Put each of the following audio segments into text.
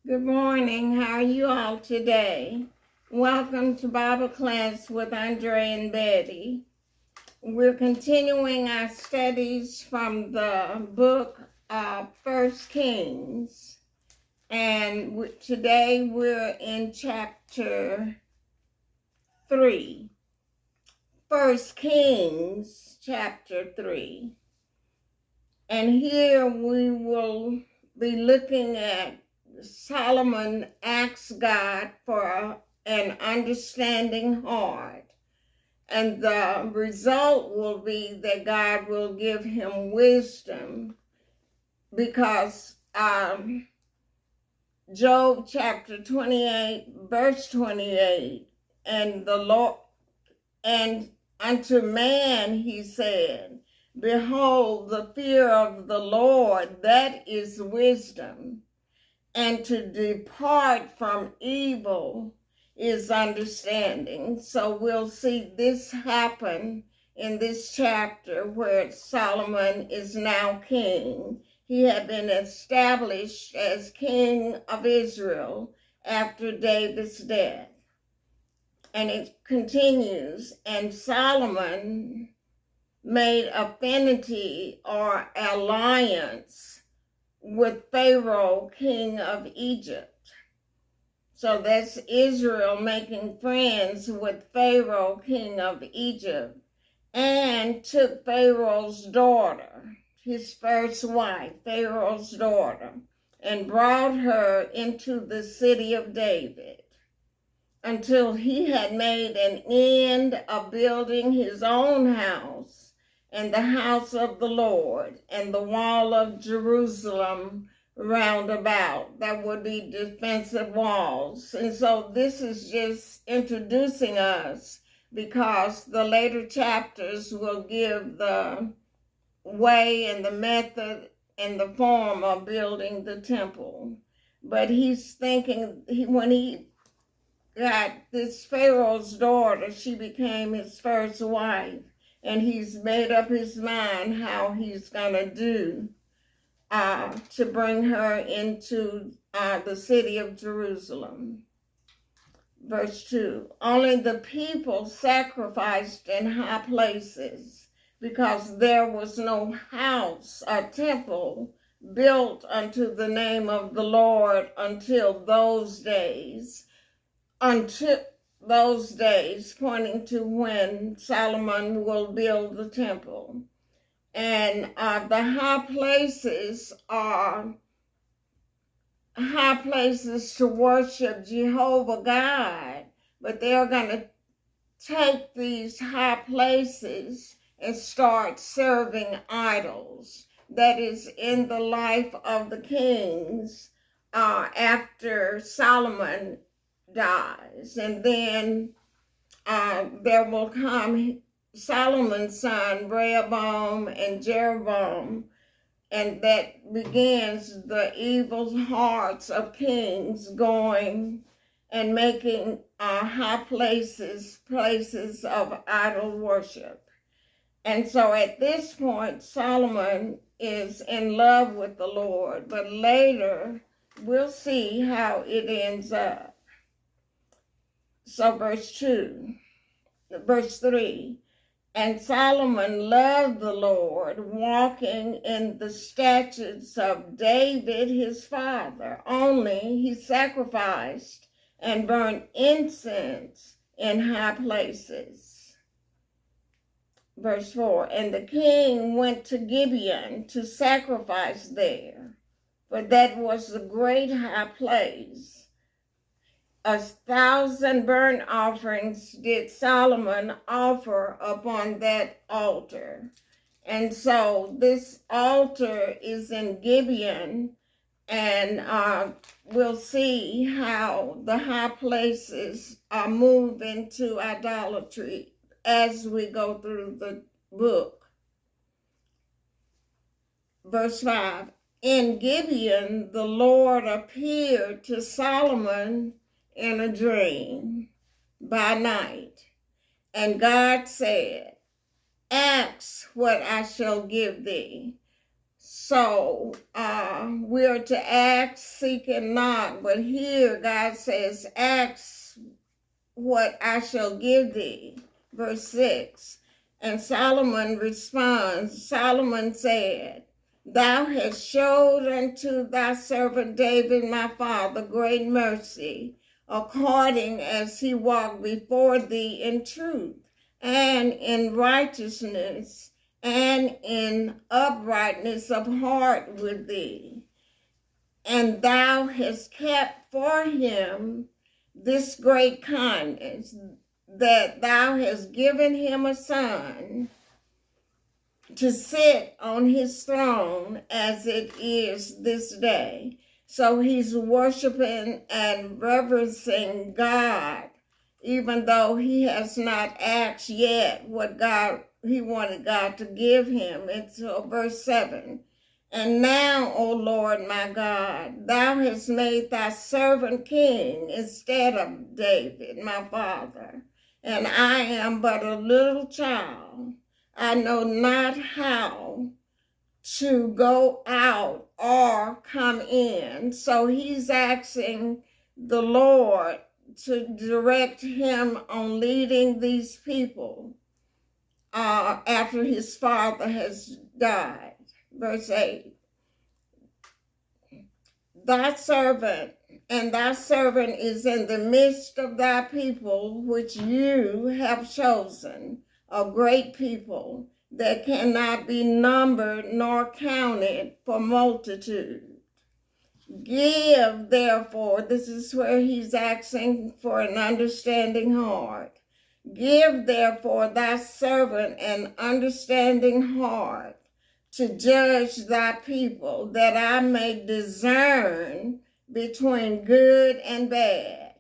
Good morning. How are you all today? Welcome to Bible class with Andre and Betty. We're continuing our studies from the book of 1 Kings. And today we're in chapter 3. 1 Kings chapter 3. And here we will be looking at Solomon asks God for an understanding heart. And the result will be that God will give him wisdom because Job chapter 28, verse 28, and the Lord, and unto man he said, behold, the fear of the Lord, that is wisdom. And to depart from evil is understanding. So we'll see this happen in this chapter where Solomon is now king. He had been established as king of Israel after David's death. And it continues, and Solomon made affinity or alliance with Pharaoh, king of Egypt. So that's Israel making friends with Pharaoh, king of Egypt, and took Pharaoh's daughter, his first wife, Pharaoh's daughter, and brought her into the city of David until he had made an end of building his own house and the house of the Lord, and the wall of Jerusalem round about. That would be defensive walls. And so this is just introducing us because the later chapters will give the way and the method and the form of building the temple. But he's thinking, when he got this Pharaoh's daughter, she became his first wife. And he's made up his mind how he's going to do to bring her into the city of Jerusalem. Verse 2, only the people sacrificed in high places, because there was no house or temple built unto the name of the Lord until those days, pointing to when Solomon will build the temple. And the high places are high places to worship Jehovah God, but they're going to take these high places and start serving idols. That is in the life of the kings after Solomon dies. And then there will come Solomon's son, Rehoboam and Jeroboam, and that begins the evil hearts of kings going and making high places of idol worship. And so at this point, Solomon is in love with the Lord, but later we'll see how it ends up. So verse 3, and Solomon loved the Lord, walking in the statutes of David his father. Only he sacrificed and burnt incense in high places. Verse 4, and the king went to Gibeon to sacrifice there, for that was the great high place. 1,000 burnt offerings did Solomon offer upon that altar. And so this altar is in Gibeon, and we'll see how the high places are moved into idolatry as we go through the book. Verse 5, in Gibeon the Lord appeared to Solomon in a dream by night. And God said, ask what I shall give thee. So we are to ask, seek, and knock. But here God says, ask what I shall give thee. Verse 6. And Solomon responds, Solomon said, Thou hast showed unto thy servant David my father great mercy, according as he walked before thee in truth, and in righteousness, and in uprightness of heart with thee. And thou hast kept for him this great kindness, that thou hast given him a son to sit on his throne as it is this day. So he's worshiping and reverencing God, even though he has not asked yet what he wanted God to give him. It's verse 7. And now, O Lord my God, thou hast made thy servant king instead of David, my father, and I am but a little child. I know not how to go out or come in. So he's asking the Lord to direct him on leading these people after his father has died. Verse 8. Thy servant is in the midst of thy people, which you have chosen, a great people that cannot be numbered nor counted for multitude. Give, therefore, this is where he's asking for an understanding heart. Give, therefore, thy servant an understanding heart to judge thy people, that I may discern between good and bad.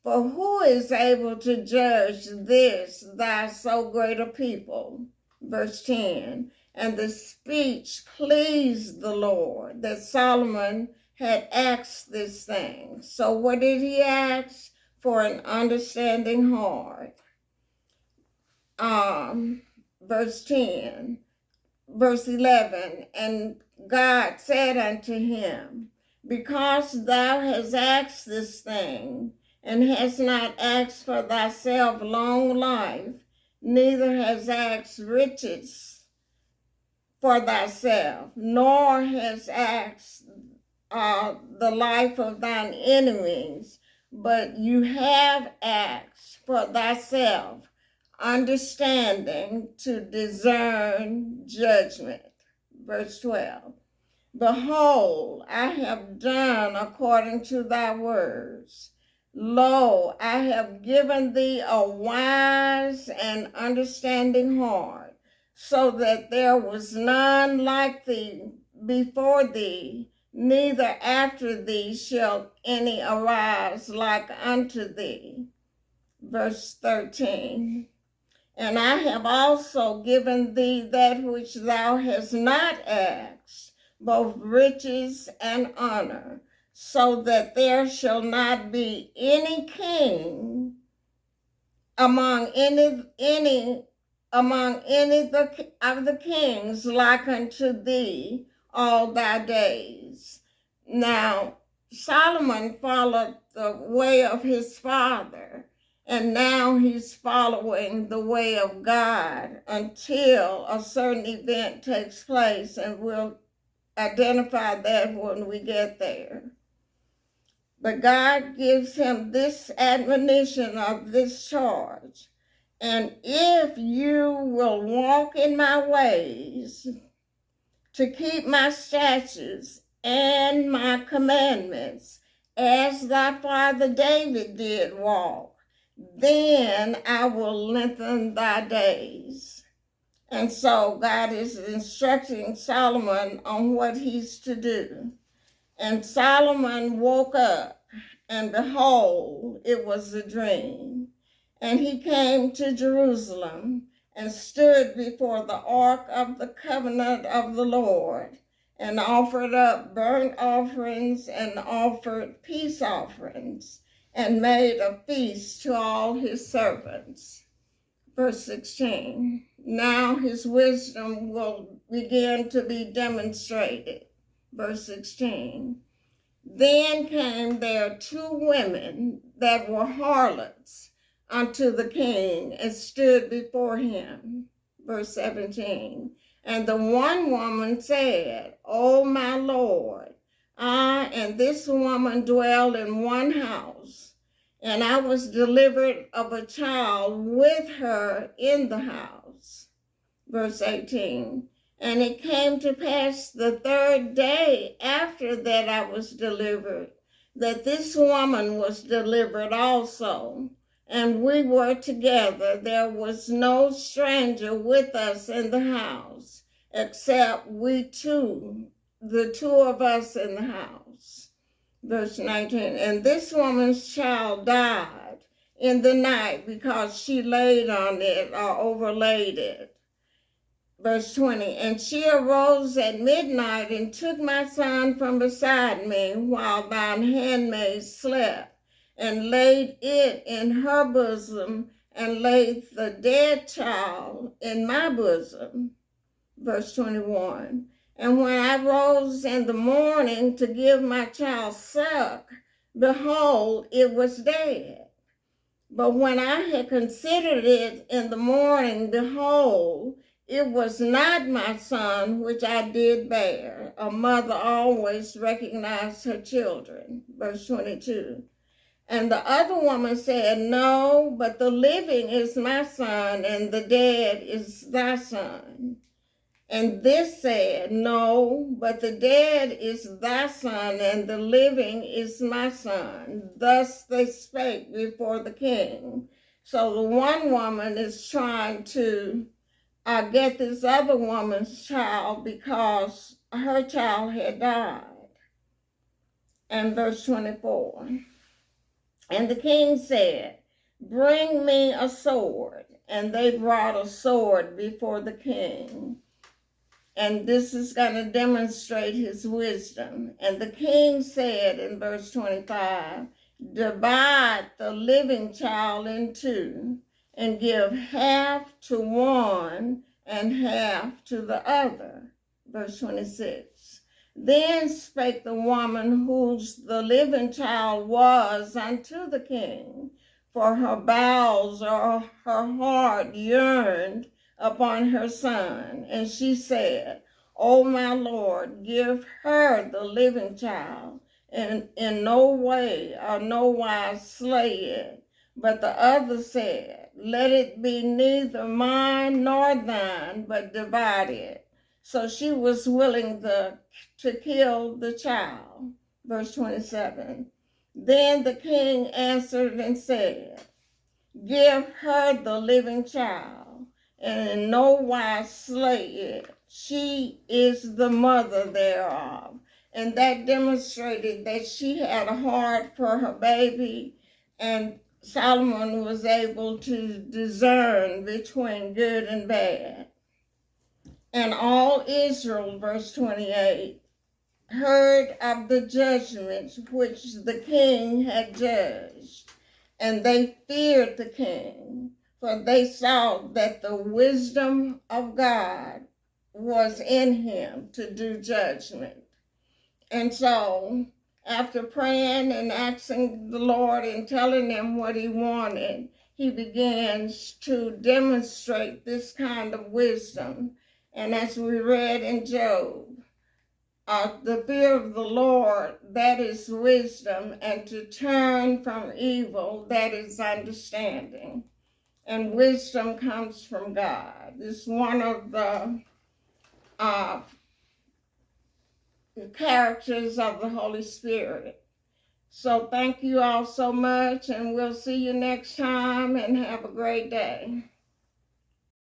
For who is able to judge this, thy so great a people? Verse 10. And the speech pleased the Lord, that Solomon had asked this thing. So what did he ask? For an understanding heart. Verse 10. Verse 11, and God said unto him, Because thou hast asked this thing, and hast not asked for thyself long life, neither hast asked riches for thyself, nor hast asked the life of thine enemies, but you have asked for thyself understanding to discern judgment. Verse 12. Behold, I have done according to thy words. Lo, I have given thee a wise and understanding heart, so that there was none like thee before thee, neither after thee shall any arise like unto thee. Verse 13. And I have also given thee that which thou hast not asked, both riches and honor, so that there shall not be any king among any of the kings like unto thee all thy days. Now Solomon followed the way of his father, and now he's following the way of God until a certain event takes place, and we'll identify that when we get there. But God gives him this admonition of this charge. And if you will walk in my ways to keep my statutes and my commandments, as thy father David did walk, then I will lengthen thy days. And so God is instructing Solomon on what he's to do. And Solomon woke up, and behold, it was a dream. And he came to Jerusalem and stood before the ark of the covenant of the Lord, and offered up burnt offerings and offered peace offerings, and made a feast to all his servants. Verse 16. Now his wisdom will begin to be demonstrated. Verse 16. Then came there 2 women that were harlots unto the king and stood before him. Verse 17. And the one woman said, O my Lord, I and this woman dwell in one house, and I was delivered of a child with her in the house. Verse 18. And it came to pass the 3rd day after that I was delivered, that this woman was delivered also, and we were together. There was no stranger with us in the house, except we two, the 2 of us in the house. Verse 19. And this woman's child died in the night because she laid on it or overlaid it. Verse 20, and she arose at midnight and took my son from beside me while thine handmaid slept, and laid it in her bosom, and laid the dead child in my bosom. Verse 21, and when I rose in the morning to give my child suck, behold, it was dead. But when I had considered it in the morning, behold, it was not my son which I did bear. A mother always recognized her children. Verse 22. And the other woman said, No, but the living is my son, and the dead is thy son. And this said, No, but the dead is thy son, and the living is my son. Thus they spake before the king. So the one woman is trying to get this other woman's child because her child had died. And verse 24. And the king said, Bring me a sword. And they brought a sword before the king. And this is going to demonstrate his wisdom. And the king said in verse 25, Divide the living child in 2, and give half to one and half to the other. Verse 26. Then spake the woman whose the living child was unto the king, for her bowels or her heart yearned upon her son. And she said, O my Lord, give her the living child, and in no way or no wise slay it. But the other said, Let it be neither mine nor thine, but divide it. So she was willing to kill the child. Verse 27. Then the king answered and said, Give her the living child, and in no wise slay it. She is the mother thereof. And that demonstrated that she had a heart for her baby, and Solomon was able to discern between good and bad. And all Israel, verse 28, heard of the judgments which the king had judged, and they feared the king, for they saw that the wisdom of God was in him to do judgment. And so, after praying and asking the Lord and telling him what he wanted, he begins to demonstrate this kind of wisdom. And as we read in Job, the fear of the Lord, that is wisdom, and to turn from evil, that is understanding. And wisdom comes from God. It's one of the characters of the Holy Spirit. So thank you all so much, and we'll see you next time, and have a great day.